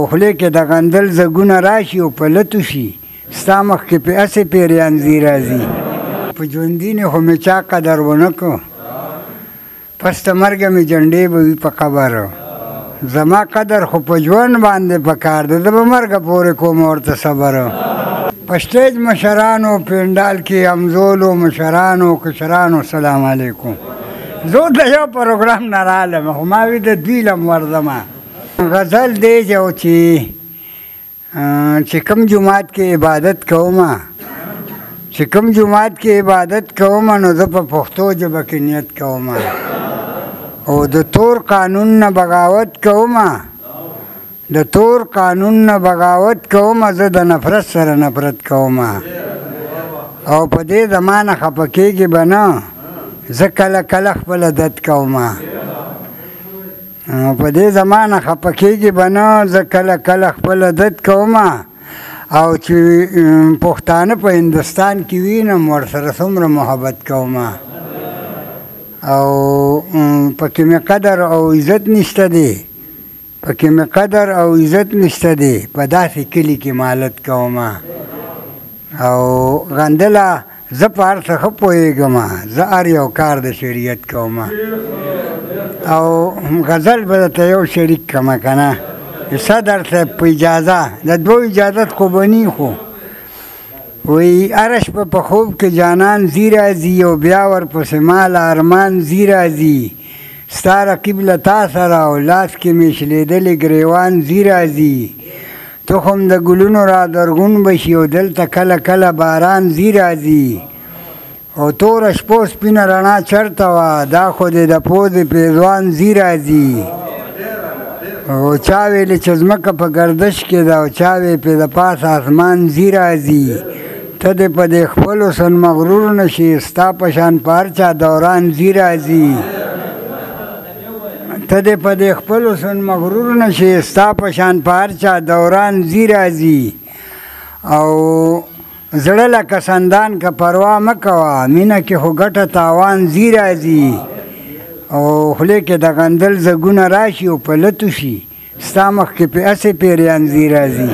خولې کې د غندل زګونه راشي او په لتو شي ستا مخکې پې هسې پیریانځي راځي په ژوندي خو مې چا قدر ونه کړو پس د مرګه مې جنډې به وي په قبر زما قدر خو په ژوند باندې پکار دی زه به مرګه پورې کوم ورته صبر په سټیج مشرانو پنډال کې همزولو مشرانو کشرانو سلام علیکم زه د یو پروګرام نه رالم خو ما وي د دوی لم ورځمه غزل دی چې کوم جومات کې عبادت کومه چې کوم جومات کې عبادت کومه نو زه په پښتو ژبه کې نیت کومه او د تور قانون نه بغاوت کومه د تور قانون نه بغاوت کومه زه د نفرت سره نفرت کومه او په دې زمانه خفه کېږي به نه زه کله کله خپله دد کومه په دې زمانه خفه کېږي به نه زه کله کله خپله دد کومه او چې پښتانه په هندوستان کې وینم ورسره څومره محبت کومه او پکې مې قدر او عزت نشته دی پکې مې قدر او عزت نشته دی په داسې کلي کې مالت کومه او غندله زه په هر څه ښه پوهېږم زه هر یو کار د شریعت کومه او غزل به درته یو شریک کړمه که نه صدر صاحب په اجازه د دوه اجازت خو به نی خو وی هره شپه په خوب کې جانان ځي راځي او بیا ورپسې مال ارمان ځي راځي ستا رقیب له تا سره او لاس کې مې شلېدلې ګریوان ځي راځي تخم د ګلونو را درغون به شي او دلته کله کله باران ځي راځي او توره شپو سپینه رڼا چرته وه دا خو دې د پوزې پیزوان ځي راځي او چا ویلې چې ځمکه په گردش کې ده او چا وی پې د پاس آسمان ځي راځي ته دې په دې خپلو سن مغرور نه شي ستا په شان په هر چا دوران ځي راځي ته دې په دې خپلو سن مغرور نه شي ستا په شان په هر چا دوران ځي راځي او زړه لکه سندان که پروا مه کوه مینه کې خو ګټه تاوان ځي راځي او خولې کې د غندل زګونه راشي او په لتو شي ستا مخکې پې هسې پیریانځي راځي